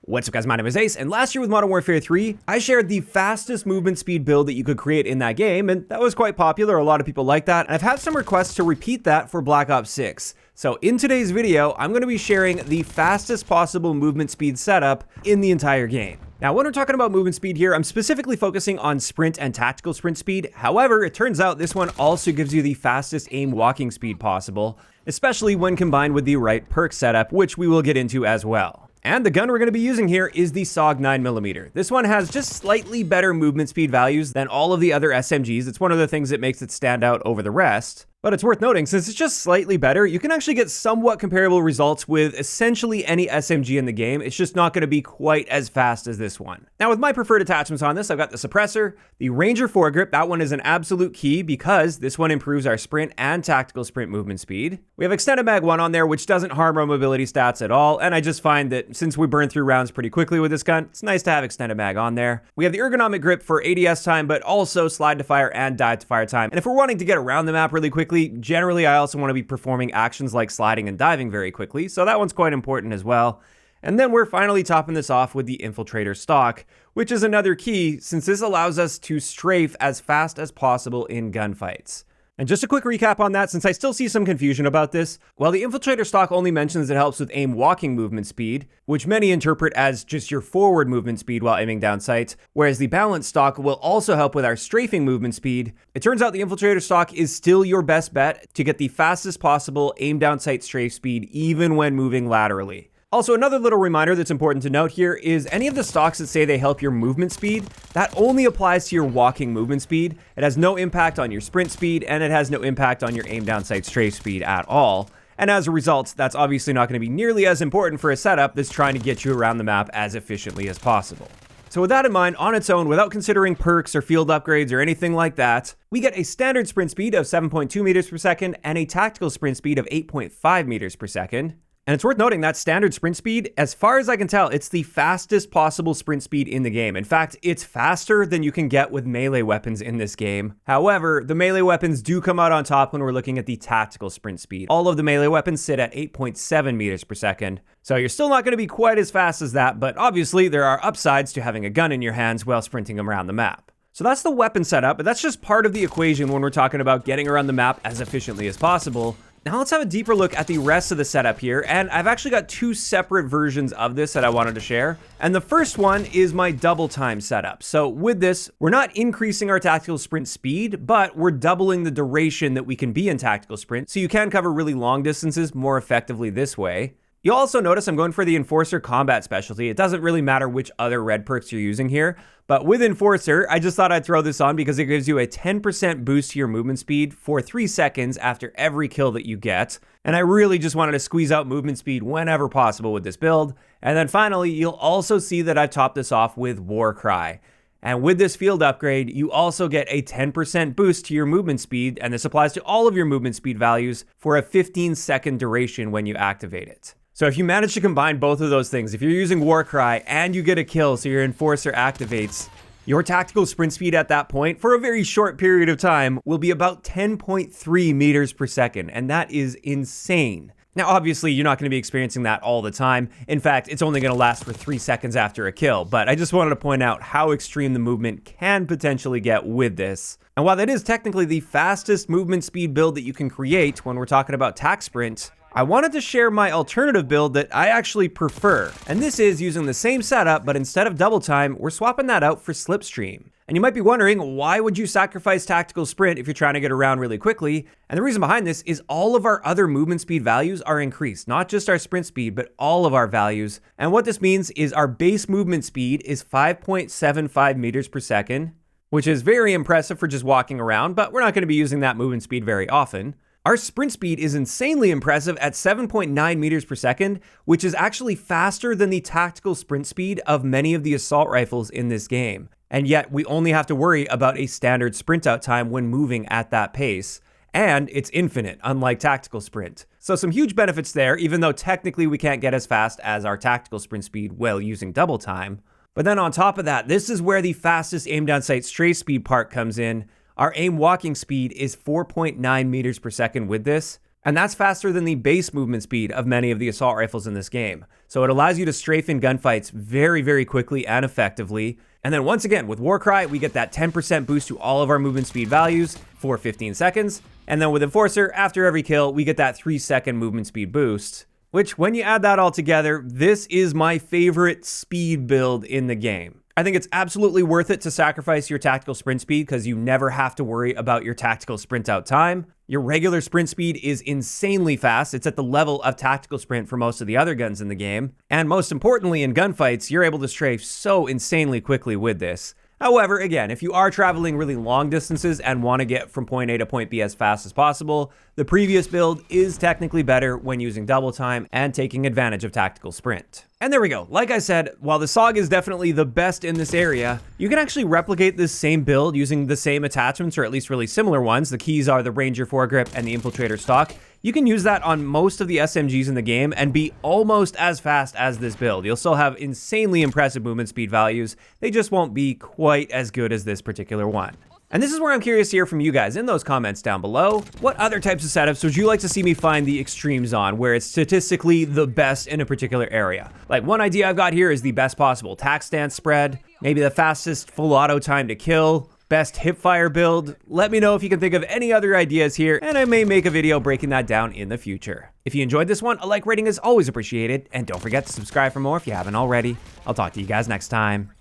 What's up guys, my name is Ace, and last year with Modern Warfare 3, I shared the fastest movement speed build that you could create in that game, and that was quite popular. A lot of people like that, and I've had some requests to repeat that for Black Ops 6. So in today's video, I'm going to be sharing the fastest possible movement speed setup in the entire game. Now, when we're talking about movement speed here, I'm specifically focusing on sprint and tactical sprint speed. However, it turns out this one also gives you the fastest aim walking speed possible, especially when combined with the right perk setup, which we will get into as well. And the gun we're going to be using here is the SOG 9mm. This one has just slightly better movement speed values than all of the other SMGs. It's one of the things that makes it stand out over the rest. But it's worth noting, since it's just slightly better, you can actually get somewhat comparable results with essentially any SMG in the game. It's just not going to be quite as fast as this one. Now, with my preferred attachments on this, I've got the suppressor, the Ranger foregrip. That one is an absolute key because this one improves our sprint and tactical sprint movement speed. We have extended mag 1 on there, which doesn't harm our mobility stats at all. And I just find that since we burn through rounds pretty quickly with this gun, it's nice to have extended mag on there. We have the ergonomic grip for ADS time, but also slide to fire and dive to fire time. And if we're wanting to get around the map really quickly, generally, I also want to be performing actions like sliding and diving very quickly, so that one's quite important as well. And then we're finally topping this off with the Infiltrator stock, which is another key since this allows us to strafe as fast as possible in gunfights. And just a quick recap on that, since I still see some confusion about this. While the Infiltrator stock only mentions it helps with aim walking movement speed, which many interpret as just your forward movement speed while aiming down sights, whereas the balance stock will also help with our strafing movement speed, it turns out the Infiltrator stock is still your best bet to get the fastest possible aim down sight strafe speed even when moving laterally. Also, another little reminder that's important to note here is any of the stocks that say they help your movement speed, that only applies to your walking movement speed. It has no impact on your sprint speed, and it has no impact on your aim down sight strafe speed at all. And as a result, that's obviously not going to be nearly as important for a setup that's trying to get you around the map as efficiently as possible. So with that in mind, on its own, without considering perks or field upgrades or anything like that, we get a standard sprint speed of 7.2 meters per second and a tactical sprint speed of 8.5 meters per second. And it's worth noting that standard sprint speed, as far as I can tell, it's the fastest possible sprint speed in the game. In fact, it's faster than you can get with melee weapons in this game. However, the melee weapons do come out on top when we're looking at the tactical sprint speed. All of the melee weapons sit at 8.7 meters per second. So you're still not going to be quite as fast as that, but obviously there are upsides to having a gun in your hands while sprinting around the map. So that's the weapon setup, but that's just part of the equation when we're talking about getting around the map as efficiently as possible. Now let's have a deeper look at the rest of the setup here, and I've actually got two separate versions of this that I wanted to share. And the first one is my double time setup. So with this, we're not increasing our tactical sprint speed, but we're doubling the duration that we can be in tactical sprint, so you can cover really long distances more effectively this way. You'll also notice I'm going for the Enforcer combat specialty. It doesn't really matter which other red perks you're using here, but with Enforcer, I just thought I'd throw this on because it gives you a 10% boost to your movement speed for 3 seconds after every kill that you get. And I really just wanted to squeeze out movement speed whenever possible with this build. And then finally, you'll also see that I've topped this off with War Cry. And with this field upgrade, you also get a 10% boost to your movement speed, and this applies to all of your movement speed values for a 15-second duration when you activate it. So if you manage to combine both of those things, if you're using War Cry and you get a kill so your Enforcer activates, your tactical sprint speed at that point, for a very short period of time, will be about 10.3 meters per second, and that is insane. Now, obviously, you're not going to be experiencing that all the time. In fact, it's only going to last for 3 seconds after a kill, but I just wanted to point out how extreme the movement can potentially get with this. And while that is technically the fastest movement speed build that you can create when we're talking about tac sprint, I wanted to share my alternative build that I actually prefer. And this is using the same setup, but instead of double time, we're swapping that out for slipstream. And you might be wondering, why would you sacrifice tactical sprint if you're trying to get around really quickly? And the reason behind this is all of our other movement speed values are increased, not just our sprint speed, but all of our values. And what this means is our base movement speed is 5.75 meters per second, which is very impressive for just walking around, but we're not going to be using that movement speed very often. Our sprint speed is insanely impressive at 7.9 meters per second, which is actually faster than the tactical sprint speed of many of the assault rifles in this game. And yet we only have to worry about a standard sprint out time when moving at that pace. And it's infinite, unlike tactical sprint. So some huge benefits there, even though technically we can't get as fast as our tactical sprint speed while using double time. But then on top of that, this is where the fastest aim down sight strafe speed part comes in. Our aim walking speed is 4.9 meters per second with this, And that's faster than the base movement speed of many of the assault rifles in this game. So it allows you to strafe in gunfights very, very quickly and effectively. And then once again, with Warcry, we get that 10% boost to all of our movement speed values for 15 seconds. And then with Enforcer, after every kill, we get that 3-second movement speed boost. Which, when you add that all together, this is my favorite speed build in the game. I think it's absolutely worth it to sacrifice your tactical sprint speed because you never have to worry about your tactical sprint out time. Your regular sprint speed is insanely fast. It's at the level of tactical sprint for most of the other guns in the game. And most importantly, in gunfights, you're able to strafe so insanely quickly with this. However, again, if you are traveling really long distances and want to get from point A to point B as fast as possible, the previous build is technically better when using double time and taking advantage of tactical sprint. And there we go. Like I said, while the SOG is definitely the best in this area, you can actually replicate this same build using the same attachments, or at least really similar ones. The keys are the Ranger foregrip and the Infiltrator stock. You can use that on most of the SMGs in the game and be almost as fast as this build. You'll still have insanely impressive movement speed values. They just won't be quite as good as this particular one. And this is where I'm curious to hear from you guys in those comments down below. What other types of setups would you like to see me find the extremes on, where it's statistically the best in a particular area? Like, one idea I've got here is the best possible tac stance spread, maybe the fastest full auto time to kill, best hipfire build. Let me know if you can think of any other ideas here, and I may make a video breaking that down in the future. If you enjoyed this one, a like rating is always appreciated, and don't forget to subscribe for more if you haven't already. I'll talk to you guys next time.